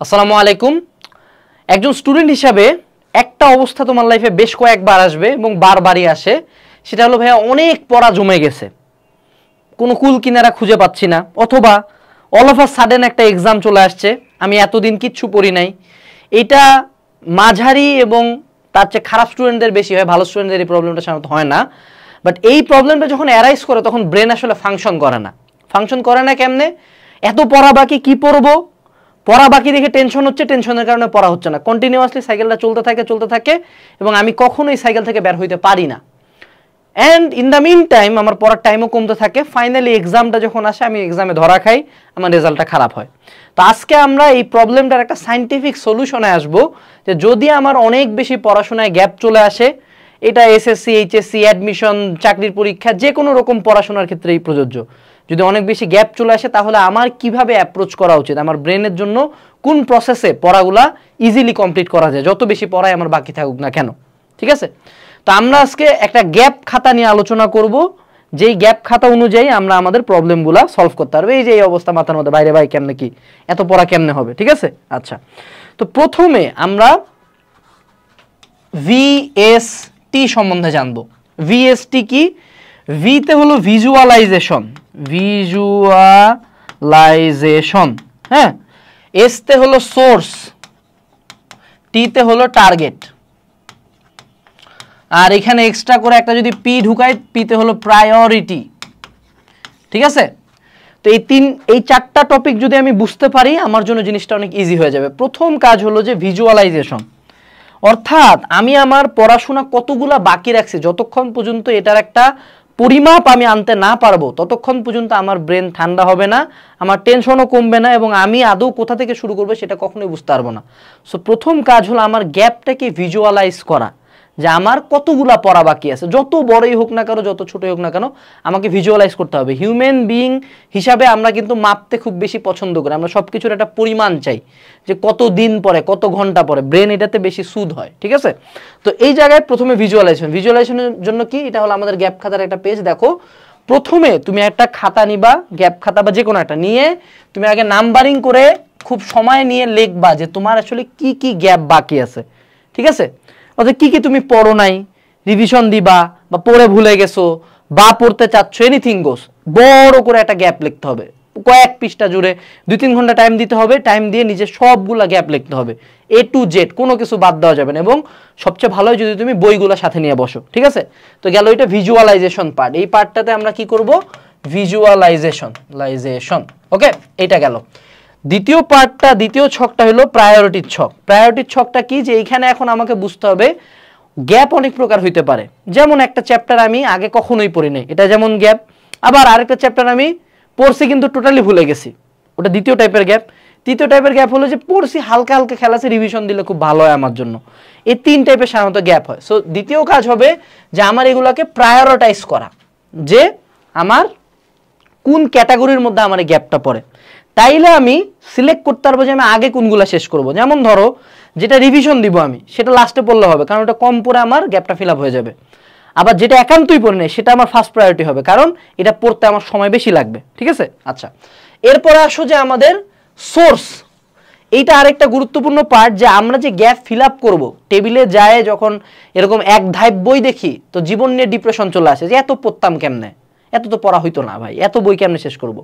আসসালামু আলাইকুম। একজন স্টুডেন্ট হিসাবে একটা অবস্থা তোমার লাইফে বেশ কয়েকবার আসবে এবং বারবারই আসে, সেটা হলো ভাইয়া অনেক পড়া জমে গেছে, কোনো কুল কিনারা খুঁজে পাচ্ছি না, অথবা অল অফ আ সাডেন একটা এক্সাম চলে আসছে, আমি এতদিন কিচ্ছু পড়ি নাই। এটা মাঝারি এবং তার চেয়ে খারাপ স্টুডেন্টদের বেশি হয়, ভালো স্টুডেন্টদের এই প্রবলেমটা সাধারণত হয় না। বাট এই প্রবলেমটা যখন অ্যারাইজ করে তখন ব্রেন আসলে ফাংশন করে না কেমনে? এত পড়া বাকি, কি পড়বো, পড়া বাকি দেখে টেনশন হচ্ছে, টেনশনের কারণে পড়া হচ্ছে না, কন্টিনিউয়াসলি সাইকেলটা চলতে থাকে এবং আমি কখনোই সাইকেল থেকে বের হইতে পারি না। And in the meantime আমার পড়ার টাইমও কমতে থাকে। ফাইনালি এক্সামটা যখন আসে আমি এক্সামে ধরা খাই, আমার রেজাল্টটা খারাপ হয়। তো আজকে আমরা এই প্রবলেমটার একটা সায়েন্টিফিক সলিউশনে আসবো, যে যদি আমার অনেক বেশি পড়াশোনায় গ্যাপ চলে আসে, এটা এসএসসি, এইচএসসি, অ্যাডমিশন, চাকরির পরীক্ষা, যে কোনো রকম পড়াশোনার ক্ষেত্রেই প্রযোজ্য, যদি অনেক বেশি গ্যাপ চলে আসে তাহলে আমার কিভাবে অ্যাপ্রোচ করা উচিত, আমার ব্রেনের জন্য কোন প্রসেসে পড়াগুলা ইজিলি কমপ্লিট করা যায়, যত বেশি পড়াই আমার বাকি থাকুক না কেন। ঠিক আছে? তো আমরা আজকে একটা গ্যাপ খাতা নিয়ে আলোচনা করব, যেই গ্যাপ খাতা অনুযায়ী আমরা আমাদের প্রবলেমগুলা সলভ করতে পারবো। এই যে এই অবস্থা মাথার মধ্যে, বাইরে ভাই কেমনে কি এত পড়া কেমনে হবে? ঠিক আছে, আচ্ছা। তো প্রথমে আমরা ভিএসটি সম্বন্ধে জানবো। ভিএসটি কি? ভিতে হলো ভিজুয়ালাইজেশন, হ্যাঁ। এসতে হলো সোর্স, টিতে হলো টার্গেট, আর এখানে এক্সট্রা করে একটা যদি পি ঢুকাই, পিতে হলো প্রায়োরিটি। ঠিক আছে? তো এই চারটা টপিক যদি আমি বুঝতে পারি, আমার জন্য জিনিসটা অনেক ইজি হয়ে যাবে। প্রথম কাজ হলো যে ভিজুয়ালাইজেশন, অর্থাৎ আমি আমার পড়াশোনা কতগুলা বাকি রাখছি, যতক্ষণ পর্যন্ত এটার একটা পরিমাপ আমি আনতে না পারবো ততক্ষণ পর্যন্ত আমার ব্রেন ঠান্ডা হবে না, আমার টেনশনও কমবে না, এবং আমি আদৌ কোথা থেকে শুরু করবো সেটা কখনোই বুঝতে পারবো না। সো প্রথম কাজ হলো আমার গ্যাপটাকে ভিজুয়ালাইজ করা, যে আমার কতগুলা পড়া বাকি আছে, যত বড়ই হোক না কেন, যত ছোটই হোক না কেন, আমাকে ভিজুয়ালাইজ করতে হবে। হিউম্যান বিইং হিসাবে আমরা কিন্তু মাপতে খুব বেশি পছন্দ করি, আমরা সব কিছুর একটা পরিমাণ চাই, যে কত দিন পরে, কত ঘন্টা পরে, ব্রেন এটাতে বেশি সুদ হয়। ঠিক আছে? তো এই জায়গায় প্রথমে ভিজুয়ালাইজেশনের জন্য কি, এটা হলো আমাদের গ্যাপ খাতার একটা পেজ। দেখো, প্রথমে তুমি একটা খাতা নিবা, গ্যাপ খাতা বা যে কোনো একটা নিয়ে তুমি আগে নাম্বারিং করে খুব সময় নিয়ে লিখবা যে তোমার আসলে কি কি গ্যাপ বাকি আছে। ঠিক আছে? অর্থাৎ কি কি তুমি পড়ো নাই, রিভিশন দিবা, বা পড়ে ভুলে গেছো, বা পড়তে চাচ্ছ, এনিথিং গোস, বড় করে একটা গ্যাপ লিখতে হবে, কয়েক পৃষ্ঠা জুড়ে 2-3 ঘন্টা টাইম দিতে হবে। টাইম দিয়ে নিজের সবগুলা গ্যাপ লিখতে হবে, A to Z, কোনো কিছু বাদ দেওয়া যাবে না। এবং সবচেয়ে ভালো হয় যদি তুমি বইগুলো সাথে নিয়ে বসো। ঠিক আছে? তো গেল এটা ভিজুয়ালাইজেশন পার্ট। এই পার্টটাতে আমরা কি করব? ভিজুয়ালাইজেশন। ওকে, এটা গেল। দ্বিতীয় পার্টটা, দ্বিতীয় ছকটা হলো প্রায়োরিটির ছক। প্রায়োরিটির ছকটা কি? যে এইখানে এখন আমাকে বুঝতে হবে গ্যাপ অনেক প্রকার হইতে পারে। যেমন একটা চ্যাপ্টার আমি আগে কখনোই পড়ি নাই, এটা যেমন গ্যাপ। আবার আরেকটা চ্যাপ্টার আমি পড়ছি কিন্তু টোটালি ভুলে গেছি, ওটা দ্বিতীয় টাইপের গ্যাপ। তৃতীয় টাইপের গ্যাপ হলো যে পড়ছি, হালকা হালকা খেলা আছে, রিভিশন দিলে খুব ভালো হয় আমার জন্য। এই 3 টাইপের সাধারণত গ্যাপ হয়। সো দ্বিতীয় কাজ হবে যে আমার এগুলোকে প্রায়োরিটাইজ করা, যে আমার কোন ক্যাটাগরির মধ্যে আমার এই গ্যাপটা পড়ে। তাইলে আমি সিলেক্ট করতে পারবো যে আমি আগে কোনগুলো শেষ করব। যেমন ধরো, যেটা রিভিশন দিব আমি সেটা লাস্টে পড়লে হবে, কারণ ওটা কম পড়ে আমার গ্যাপটা ফিল আপ হয়ে যাবে। আবার যেটা একান্তই পড়ে নেই সেটা আমার ফার্স্ট প্রায়োরিটি হবে, কারণ এটা পড়তে আমার সময় বেশি লাগবে। ঠিক আছে? আচ্ছা, এরপরে আসো যে আমাদের সোর্স। এইটা আরেকটা গুরুত্বপূর্ণ পার্ট, যে আমরা যে গ্যাপ ফিল আপ করবো, টেবিলে যায় যখন এরকম এক ধাপ বই দেখি তো জীবন নিয়ে ডিপ্রেশন চলে আসে, যে এত পড়তাম কেমনে, এত তো পড়া হইতো না ভাই, এত বই কেমনে শেষ করব।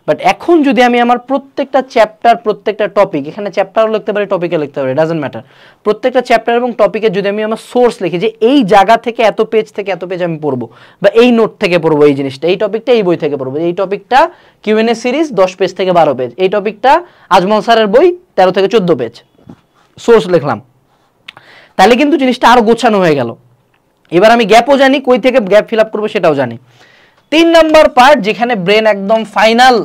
বাট এখন যদি আমি আমার প্রত্যেকটা চ্যাপ্টার, প্রত্যেকটা টপিক, এখানে চ্যাপ্টারও লিখতে পারি, টপিকে লিখতে পারি, ডাজন্ট ম্যাটার, প্রত্যেকটা চ্যাপ্টার এবং টপিকে যদি আমি আমার সোর্স লিখি, যে এই জায়গা থেকে এত পেজ থেকে এত পেজ আমি পড়বো, বা এই নোট থেকে পড়বো এই জিনিসটা, এই টপিকটা এই বই থেকে পড়বো, এই টপিকটা কিউএনএ সিরিজ 10 পেজ থেকে 12 পেজ, এই টপিকটা আজমল স্যারের বই 13 থেকে 14 পেজ, সোর্স লিখলাম, তাহলে কিন্তু জিনিসটা আরো গোছানো হয়ে গেল। এবার আমি গ্যাপও জানি, কই থেকে গ্যাপ ফিল আপ করবো সেটাও জানি। 3 নাম্বার পার্ট, যেখানে ব্রেন একদম ফাইনাল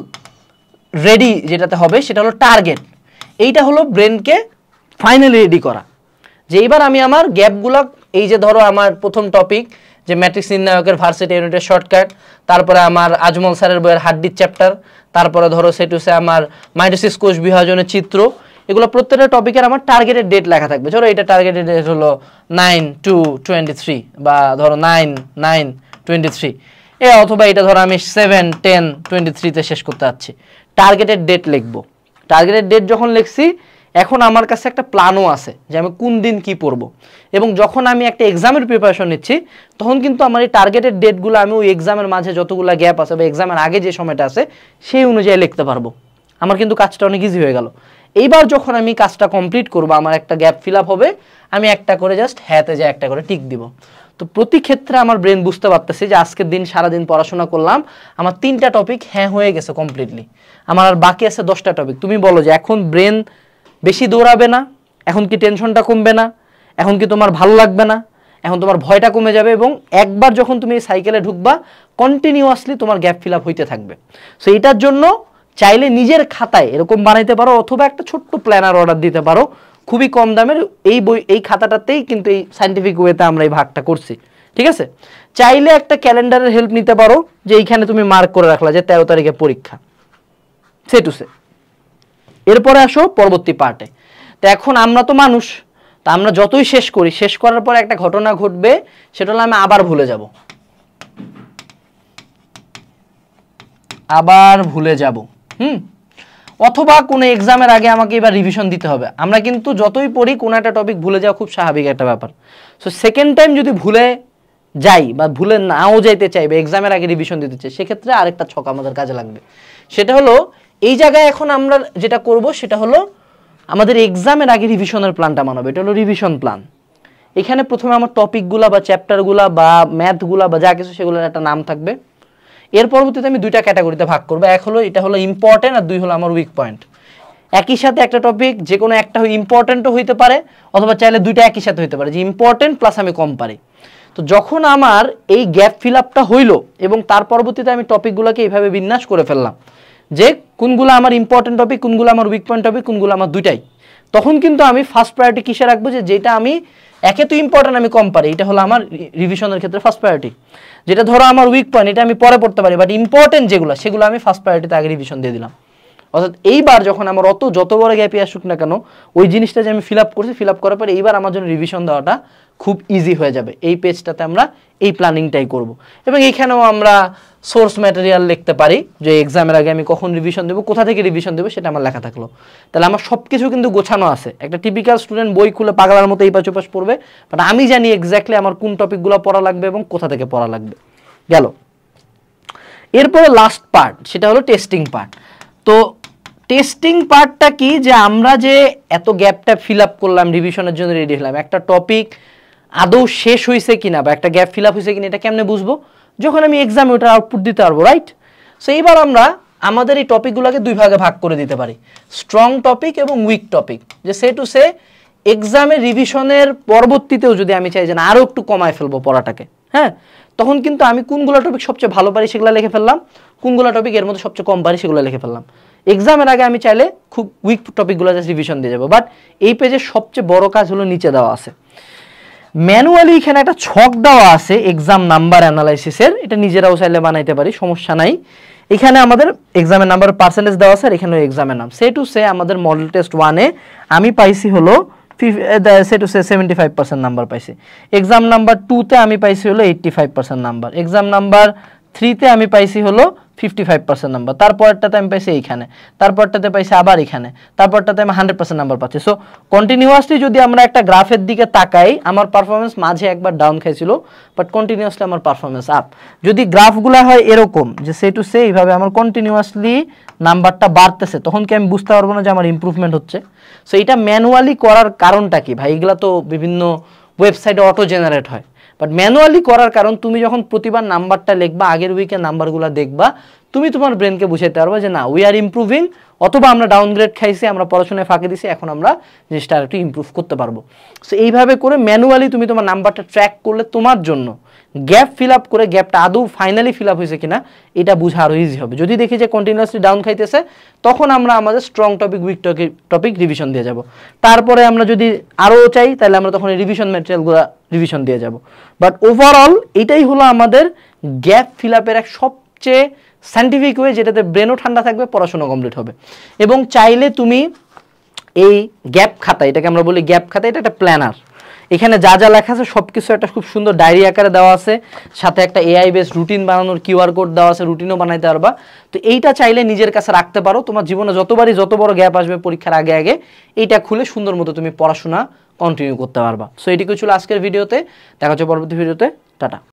রেডি যেটাতে হবে, সেটা হলো টার্গেট। এইটা হলো ব্রেনকে ফাইনালি রেডি করা, যে এবার আমি আমার গ্যাপগুলো, এই যে ধরো আমার প্রথম টপিক যে ম্যাট্রিক্স নির্ণায়কের ভার্সিটি ইউনিটের শর্টকাট, তারপরে আমার আজমল স্যারের বইয়ের হাড্ডির চ্যাপ্টার, তারপরে ধরো সেটুসে আমার মাইটোসিস কোষ বিভাজনের চিত্র, এগুলো প্রত্যেকটা টপিকের আমার টার্গেটেড ডেট লেখা থাকবে। ধরো এটা টার্গেটেড ডেট হলো 9/2/23, বা ধরো 9/9/23, অথবা এটা ধরো আমি 7/10/23 শেষ করতে যাচ্ছি। টার্গেটেড ডেট লিখবো। টার্গেটেড ডেট যখন লিখছি, এখন আমার কাছে একটা প্ল্যানও আছে যে আমি কোন দিন কি পড়বো, এবং যখন আমি একটা এক্সামের প্রিপারেশন নিচ্ছি তখন কিন্তু আমার এই টার্গেটেড ডেটগুলো আমি ওই এক্সামের মাঝে যতগুলো গ্যাপ আছে বা এক্সামের আগে যে সময়টা আছে সেই অনুযায়ী লিখতে পারবো। আমার কিন্তু কাজটা অনেক ইজি হয়ে গেল। এইবার যখন আমি কাজটা কমপ্লিট করবো, আমার একটা গ্যাপ ফিল আপ হবে, আমি একটা করে জাস্ট হ্যাঁতে যে একটা করে টিক দিব। তো প্রতি ক্ষেত্রে আমার ব্রেন বুঝতে পারতেছে যে আজকের দিন সারাদিন পড়াশোনা করলাম, আমার 3টা টপিক হ্যাঁ হয়ে গেছে কমপ্লিটলি, আমার আর বাকি আছে 10টা টপিক। তুমি বলো যে এখন ব্রেন বেশি দৌড়াবে না, এখন কি টেনশনটা কমবে না, এখন কি তোমার ভালো লাগবে না, এখন তোমার ভয়টা কমে যাবে, এবং একবার যখন তুমি এই সাইকেলে ঢুকবা কন্টিনিউয়াসলি তোমার গ্যাপ ফিল আপ হইতে থাকবে। সো এটার জন্য চাইলে নিজের খাতায় এরকম বানাইতে পারো, অথবা একটা ছোট্ট প্ল্যানার অর্ডার দিতে পারো খুবই কম দামের। এই খাতাটাতেই কিন্তু এই সায়েন্টিফিক ওয়েতে আমরা এই ভাগটা করছি, ঠিক আছে। চাইলে একটা ক্যালেন্ডারের হেল্প নিতে পারো, যে এইখানে তুমি মার্ক করে রাখলা যে 13 তারিখে পরীক্ষা, সে টু সে। এরপরে আসো পরবর্তী পার্টে। তো এখন আমরা তো মানুষ, তা আমরা যতই শেষ করি, শেষ করার পরে একটা ঘটনা ঘটবে, সেটা হলো আমি আবার ভুলে যাব, অথবা কোনো এক্সামের আগে আমাকে এবার রিভিশন দিতে হবে। আমরা কিন্তু যতই পড়ি কোনো একটা টপিক ভুলে যাওয়া খুব স্বাভাবিক একটা ব্যাপার। সো সেকেন্ড টাইম যদি ভুলে যাই বা ভুলে নাও যাইতে চাই বা এক্সামের আগে রিভিশন দিতে চাই, সেক্ষেত্রে আরেকটা ছক আমাদের কাজে লাগবে। সেটা হলো এই জায়গায় এখন আমরা যেটা করব সেটা হলো আমাদের এক্সামের আগে রিভিশনের প্ল্যানটা বানাবো। এটা হলো রিভিশন প্ল্যান। এখানে প্রথমে আমার টপিকগুলা বা চ্যাপ্টারগুলা বা ম্যাথগুলা বা যা কিছু সেগুলোর একটা নাম থাকবে। এর পরবর্তীতে আমি 2টা ক্যাটাগরিতে ভাগ করবো। এক হলো এটা হলো ইম্পর্টেন্ট, আর 2 হলো আমার উইক পয়েন্ট। একই সাথে একটা টপিক যে কোনো একটা ইম্পর্টেন্টও হইতে পারে, অথবা চাইলে 2টা একই সাথে হইতে পারে, যে ইম্পর্টেন্ট প্লাস আমি কম পারি। তো যখন আমার এই গ্যাপ ফিল আপটা হইলো এবং তার পরবর্তীতে আমি টপিকগুলোকে এইভাবে বিন্যাস করে ফেললাম যে কোনগুলো আমার ইম্পর্টেন্ট টপিক, কোনগুলো আমার উইক পয়েন্ট টপিক, কোনগুলো আমার 2টাই, তখন কিন্তু আমি ফার্স্ট প্রায়োরিটি কিসে রাখবো, যে যেটা আমি একে তো ইম্পর্টেন্ট আমি কম পারি, এটা হলো আমার রিভিশনের ক্ষেত্রে ফার্স্ট প্রায়োরিটি। যেটা ধরো আমার উইক পয়েন্ট, এটা আমি পরে পড়তে পারি, বাট ইম্পর্টেন্ট যেগুলো সেগুলো আমি ফার্স্ট প্রায়োরিটিতে আগে রিভিশন দিয়ে দিলাম। অর্থাৎ এইবার যখন আমার যত বড় গ্যাপই আসুক না কেন, ওই জিনিসটা যে আমি ফিল আপ করছি, ফিল আপ করার পরে এইবার আমার জন্য রিভিশন দেওয়াটা খুব ইজি হয়ে যাবে। এই পেজটাতে আমরা এই প্ল্যানিংটাই করব, এবং এইখানেও আমরা সোর্স ম্যাটেরিয়াল লিখতে পারি, যে এক্সামের আগে আমি কখন রিভিশন দেবো, কোথা থেকে রিভিশন দেবো, সেটা আমার লেখা থাকলো। তাহলে আমার সব কিছু কিন্তু গোছানো আছে। একটা টিপিক্যাল স্টুডেন্ট বই খুলে পাগলার মতো এই পাশ ওপাশ পড়বে, বাট আমি জানি এক্স্যাক্টলি আমার কোন টপিকগুলো পড়া লাগবে এবং কোথা থেকে পড়া লাগবে। গেল। এরপরে লাস্ট পার্ট, সেটা হলো টেস্টিং পার্ট। তো টেস্টিং পার্টটা কি, যে আমরা যে এত গ্যাপটা ফিল আপ করলাম, রিভিশনের জন্য রেডি হলাম, একটা টপিক আদৌ শেষ হয়েছে কিনা বা একটা গ্যাপ ফিল আপ হয়েছে কিনা, এটা কেমনে বুঝবো, যখন আমি এক্সামে ওটার আউটপুট দিতে পারবো, রাইট। সো এইবার আমরা আমাদের এই টপিকগুলোকে 2 ভাগে ভাগ করে দিতে পারি, স্ট্রং টপিক এবং উইক টপিক। যে সে টু সে এক্সামের রিভিশনের পরবর্তীতেও যদি আমি চাই যে না আরও একটু কমায় ফেলবো পড়াটাকে, হ্যাঁ, তখন কিন্তু আমি কোনগুলো টপিক সবচেয়ে ভালো পারি সেগুলো লিখে ফেললাম, কোনগুলো টপিক এর মধ্যে সবচেয়ে কম পারি সেগুলো লিখে ফেললাম। এক্সামের আগে আমি চাইলে খুব উইক টপিকগুলো জাস্ট রিভিশন দিয়ে যাবো। বাট এই পেজের সবচেয়ে বড় কাজ হলো নিচে দেওয়া আছে ম্যানুয়ালি, এখানে একটা ছক দেওয়া আছে এক্সাম নাম্বার অ্যানালাইসিসের। এটা নিজেরাও চাইলে বানাইতে পারি, সমস্যা নাই। এখানে আমাদের এক্সামের নাম্বার পার্সেন্টেজ দেওয়া আছে, আর এখানে এক্সামের নাম। সে টু সে আমাদের মডেল টেস্ট 1-এ আমি পাইছি হলো 75% নাম্বার পাইছি। এক্সাম নাম্বার 2-তে আমি পাইছি হলো 85% নাম্বার। এক্সাম নাম্বার 3-তে আমি পাইছি হলো 55% নাম্বার। তারপরটাতে আমি পাইছি এইখানে, তারপরটাতে পাইছি আবার এখানে, তারপরটাতে আমি 100% নাম্বার পাচ্ছি। সো কন্টিনিউয়াসলি যদি আমরা একটা গ্রাফের দিকে তাকাই, আমার পারফরমেন্স মাঝে একবার ডাউন খাইছিল, বাট কন্টিনিউয়াসলি আমার পারফরমেন্স আপ। যদি গ্রাফগুলো হয় এরকম যে সে টু সে এইভাবে আমার কন্টিনিউয়াসলি নাম্বারটা বাড়তেছে, তখন কি আমি বুঝতে পারবো না যে আমার ইমপ্রুভমেন্ট হচ্ছে। সো এটা ম্যানুয়ালি করার কারণটা কি ভাই, এগুলো তো বিভিন্ন ওয়েবসাইটে অটো জেনারেট হয়, বাট ম্যানুয়ালি করার কারণ তুমি যখন প্রতিবার নাম্বারটা লিখবা, আগের উইকের নাম্বারগুলো দেখবা, তুমি তোমার ব্রেনকে বুঝাইতে পারবে যে না উই আর ইমপ্রুভিং, অথবা আমরা ডাউনগ্রেড খাইছি, আমরা পড়াশোনায় ফাঁকি দিছি, এখন আমরা জিনিসটা একটু ইমপ্রুভ করতে পারবো। সো এইভাবে করে ম্যানুয়ালি তুমি তোমার নাম্বারটা ট্র্যাক করলে তোমার জন্য গ্যাপ ফিল আপ করে গ্যাপটা আদৌ ফাইনালি ফিল আপ হয়েছে কিনা এটা বোঝা আরও ইজি হবে। যদি দেখি যে কন্টিনিউয়াসলি ডাউন খাইতেছে, তখন আমরা আমাদের strong topic weak topic revision দিয়ে যাব। তারপরে আমরা যদি আরও চাই তাহলে আমরা তখন রিভিশন ম্যাটেরিয়ালগুলো রিভিশন দিয়ে যাব। বাট ওভারঅল এটাই হলো আমাদের গ্যাপ ফিল আপের এক সবচেয়ে সায়েন্টিফিক ওয়ে, যেটাতে ব্রেনও ঠান্ডা থাকবে, পড়াশোনা কমপ্লিট হবে। এবং চাইলে তুমি এই গ্যাপ খাতা, এটাকে আমরা বলি গ্যাপ খাতা, এটা একটা প্ল্যানার। এখানে যা যা লেখা আছে সবকিছু একটা খুব সুন্দর ডায়েরি আকারে দেওয়া আছে, সাথে একটা এআই বেস রুটিন বানানোর কিউআর কোড দেওয়া আছে, রুটিনও বানাইতে পারবা। তো এইটা চাইলে নিজের কাছে রাখতে পারো, তোমার জীবনে যত বড় গ্যাপ আসবে পরীক্ষার আগে আগে এইটা খুলে সুন্দর মতো তুমি পড়াশোনা কন্টিনিউ করতে পারবা। সো এইটুকু ছিল আজকের ভিডিওতে, দেখা হচ্ছে পরবর্তী ভিডিওতে, টাটা।